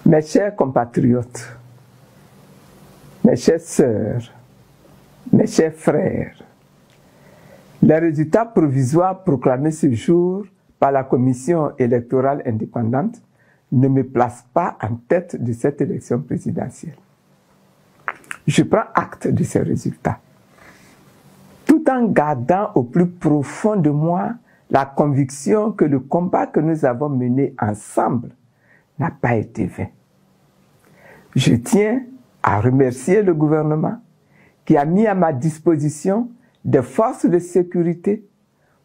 Mes chers compatriotes, mes chères sœurs, mes chers frères, les résultats provisoires proclamés ce jour par la Commission électorale indépendante ne me placent pas en tête de cette élection présidentielle. Je prends acte de ces résultats, tout en gardant au plus profond de moi la conviction que le combat que nous avons mené ensemble n'a pas été vain. Je tiens à remercier le gouvernement qui a mis à ma disposition des forces de sécurité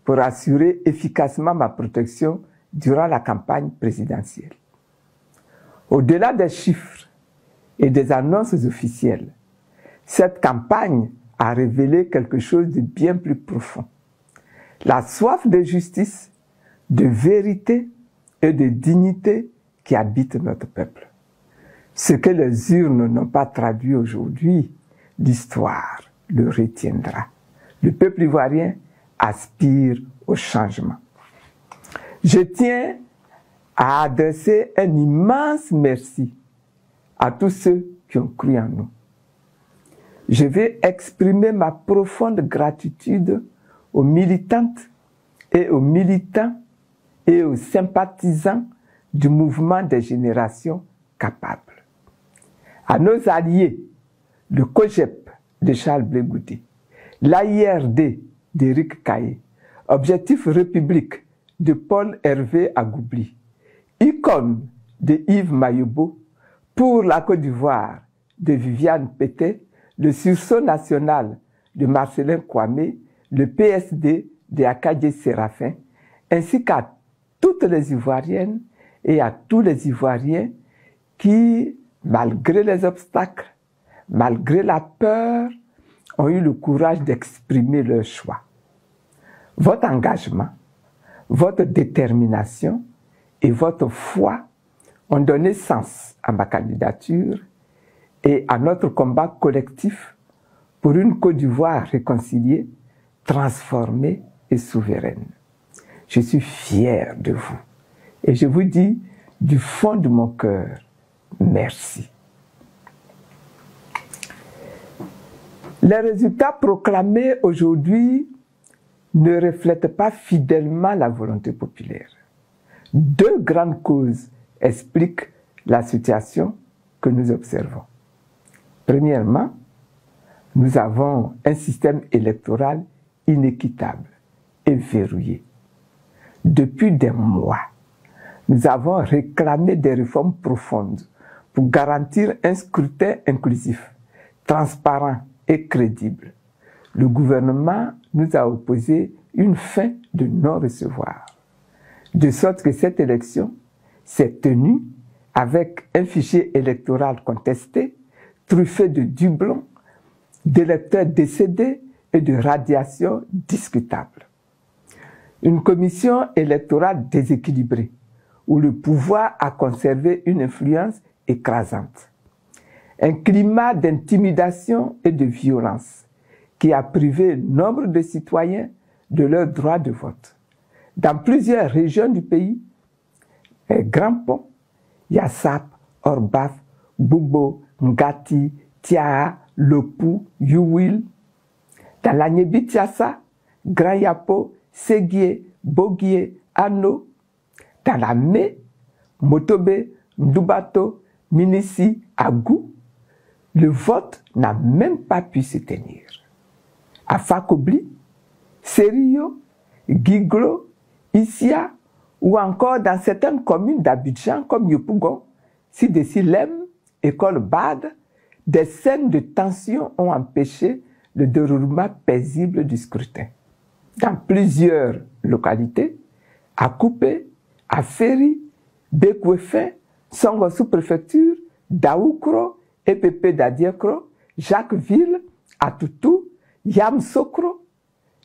pour assurer efficacement ma protection durant la campagne présidentielle. Au-delà des chiffres et des annonces officielles, cette campagne a révélé quelque chose de bien plus profond. La soif de justice, de vérité et de dignité qui habite notre peuple. Ce que les urnes n'ont pas traduit aujourd'hui, l'histoire le retiendra. Le peuple ivoirien aspire au changement. Je tiens à adresser un immense merci à tous ceux qui ont cru en nous. Je vais exprimer ma profonde gratitude aux militantes et aux militants et aux sympathisants du mouvement des générations capables. À nos alliés, le COGEP de Charles Blé Goudé, l'AIRD d'Éric Caillé, Objectif République de Paul Hervé Agoubli, ICON de Yves Mayobo, Pour la Côte d'Ivoire de Viviane Pété, le Sursaut national de Marcelin Kwame, le PSD de Akadje Séraphin, ainsi qu'à toutes les Ivoiriennes et à tous les Ivoiriens qui, malgré les obstacles, malgré la peur, ont eu le courage d'exprimer leur choix. Votre engagement, votre détermination et votre foi ont donné sens à ma candidature et à notre combat collectif pour une Côte d'Ivoire réconciliée, transformée et souveraine. Je suis fier de vous et je vous dis du fond de mon cœur, merci. Les résultats proclamés aujourd'hui ne reflètent pas fidèlement la volonté populaire. Deux grandes causes expliquent la situation que nous observons. Premièrement, nous avons un système électoral inéquitable et verrouillé. Depuis des mois, nous avons réclamé des réformes profondes pour garantir un scrutin inclusif, transparent et crédible. Le gouvernement nous a opposé une fin de non-recevoir, de sorte que cette élection s'est tenue avec un fichier électoral contesté, truffé de doublons, d'électeurs décédés et de radiations discutables. Une commission électorale déséquilibrée, où le pouvoir a conservé une influence écrasante. Un climat d'intimidation et de violence qui a privé nombre de citoyens de leur droit de vote. Dans plusieurs régions du pays, Grand Pont, Yassap, Orbaf, Bobo, Ngati, Tiaa, Lopou, Youil, dans la Niébi-Tiassa, Grand Yapo, Séguié, Boguié, Ano, dans la Mé, Motobe, Ndoubato, Minissi, Agou, le vote n'a même pas pu se tenir. À Fakobli, Serio, Guiglo, Issia, ou encore dans certaines communes d'Abidjan comme Yopougon, Sidessi-Lem, École Bade, des scènes de tension ont empêché le déroulement paisible du scrutin. Dans plusieurs localités, à Koupé, à Ferry, Bekwefin, Songo sous-préfecture, Daoukro, EPP d'Adiekro, Jacquesville, Atoutou, Yamsokro,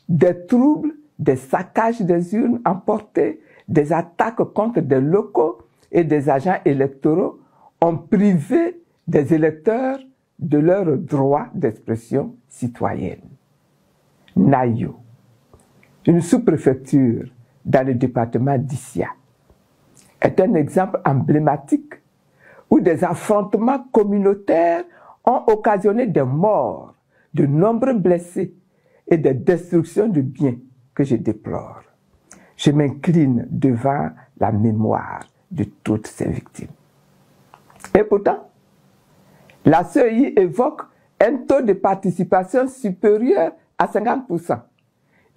des troubles, des saccages des urnes emportées, des attaques contre des locaux et des agents électoraux ont privé des électeurs de leur droit d'expression citoyenne. Nayo, une sous-préfecture dans le département d'Issia, est un exemple emblématique où des affrontements communautaires ont occasionné des morts, de nombreux blessés et des destructions de biens que je déplore. Je m'incline devant la mémoire de toutes ces victimes. Et pourtant, la CEI évoque un taux de participation supérieur à 50%,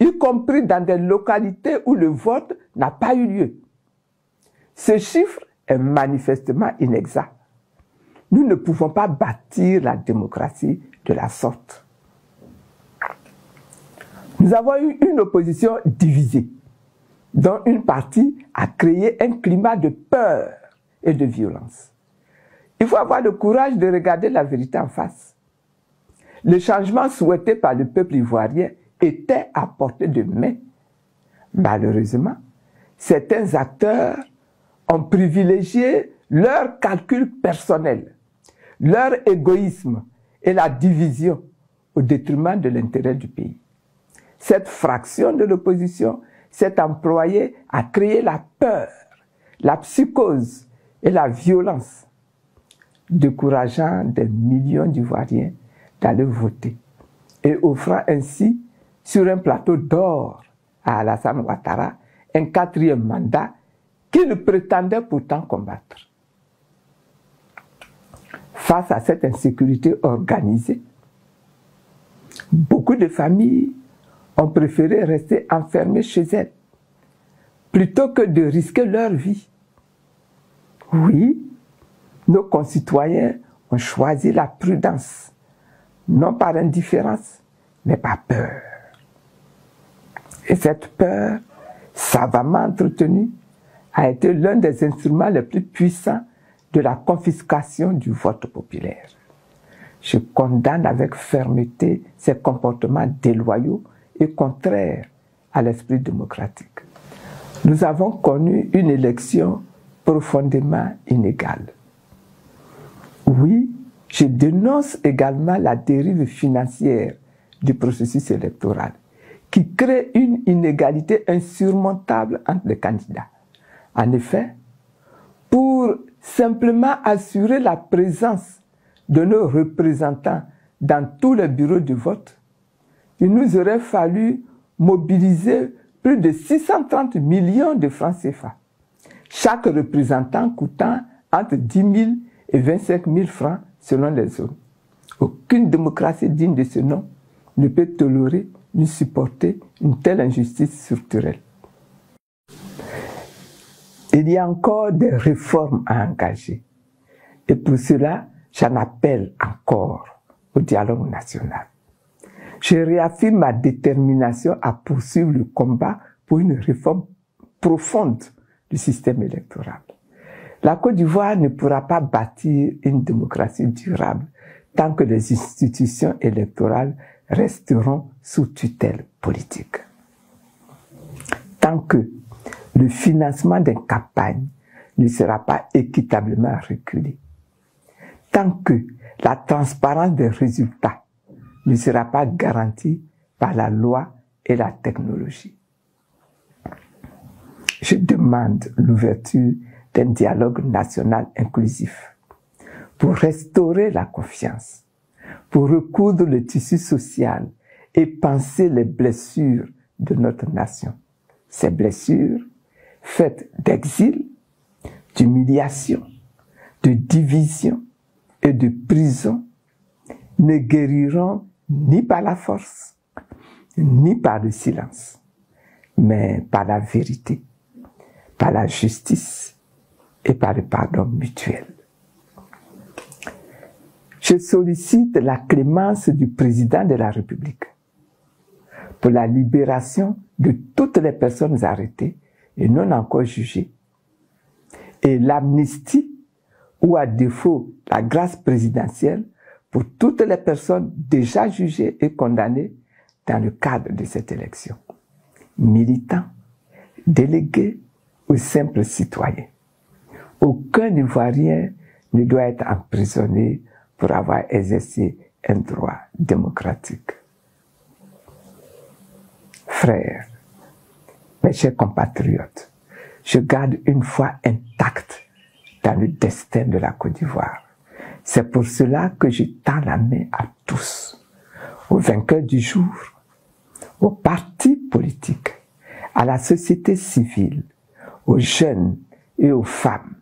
y compris dans des localités où le vote n'a pas eu lieu. Ce chiffre est manifestement inexact. Nous ne pouvons pas bâtir la démocratie de la sorte. Nous avons eu une opposition divisée, dont une partie a créé un climat de peur et de violence. Il faut avoir le courage de regarder la vérité en face. Le changement souhaité par le peuple ivoirien était à portée de main. Malheureusement, certains acteurs ont privilégié leur calcul personnel, leur égoïsme et la division au détriment de l'intérêt du pays. Cette fraction de l'opposition s'est employée à créer la peur, la psychose et la violence, décourageant des millions d'Ivoiriens d'aller voter et offrant ainsi sur un plateau d'or à Alassane Ouattara un 4e mandat qu'il prétendait pourtant combattre. Face à cette insécurité organisée, beaucoup de familles ont préféré rester enfermées chez elles plutôt que de risquer leur vie. Oui, nos concitoyens ont choisi la prudence, non par indifférence, mais par peur. Et cette peur, savamment entretenue, a été l'un des instruments les plus puissants de la confiscation du vote populaire. Je condamne avec fermeté ces comportements déloyaux et contraires à l'esprit démocratique. Nous avons connu une élection profondément inégale. Oui, je dénonce également la dérive financière du processus électoral qui crée une inégalité insurmontable entre les candidats. En effet, pour simplement assurer la présence de nos représentants dans tous les bureaux de vote, il nous aurait fallu mobiliser plus de 630 millions de francs CFA, chaque représentant coûtant entre 10 000 et 25 000 francs selon les zones. Aucune démocratie digne de ce nom ne peut tolérer ni supporter une telle injustice structurelle. Il y a encore des réformes à engager. Et pour cela, j'en appelle encore au dialogue national. Je réaffirme ma détermination à poursuivre le combat pour une réforme profonde du système électoral. La Côte d'Ivoire ne pourra pas bâtir une démocratie durable tant que les institutions électorales resteront sous tutelle politique. Tant que le financement des campagnes ne sera pas équitablement régulé, tant que la transparence des résultats ne sera pas garantie par la loi et la technologie. Je demande l'ouverture d'un dialogue national inclusif pour restaurer la confiance, pour recoudre le tissu social et panser les blessures de notre nation. Ces blessures, faites d'exil, d'humiliation, de division et de prison, ne guériront ni par la force, ni par le silence, mais par la vérité, par la justice et par le pardon mutuel. Je sollicite la clémence du président de la République pour la libération de toutes les personnes arrêtées et non encore jugées, et l'amnistie ou à défaut la grâce présidentielle pour toutes les personnes déjà jugées et condamnées dans le cadre de cette élection, militants, délégués ou simples citoyens. Aucun Ivoirien ne doit être emprisonné pour avoir exercé un droit démocratique. Frères, mes chers compatriotes, je garde une foi intacte dans le destin de la Côte d'Ivoire. C'est pour cela que je tends la main à tous, aux vainqueurs du jour, aux partis politiques, à la société civile, aux jeunes et aux femmes,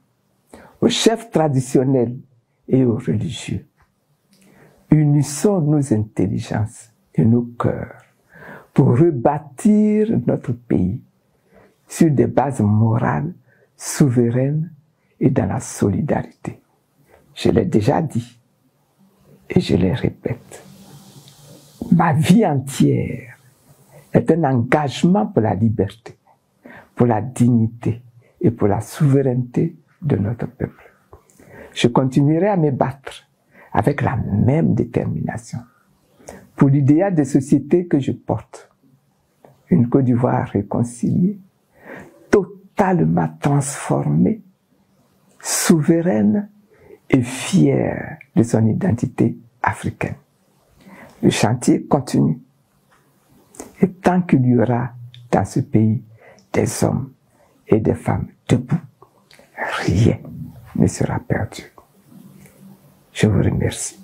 aux chefs traditionnels et aux religieux. Unissons nos intelligences et nos cœurs pour rebâtir notre pays sur des bases morales, souveraines et dans la solidarité. Je l'ai déjà dit et je le répète. Ma vie entière est un engagement pour la liberté, pour la dignité et pour la souveraineté de notre peuple. Je continuerai à me battre avec la même détermination pour l'idéal de société que je porte. Une Côte d'Ivoire réconciliée, totalement transformée, souveraine et fière de son identité africaine. Le chantier continue. Et tant qu'il y aura dans ce pays des hommes et des femmes debout, rien ne sera perdu. Je vous remercie.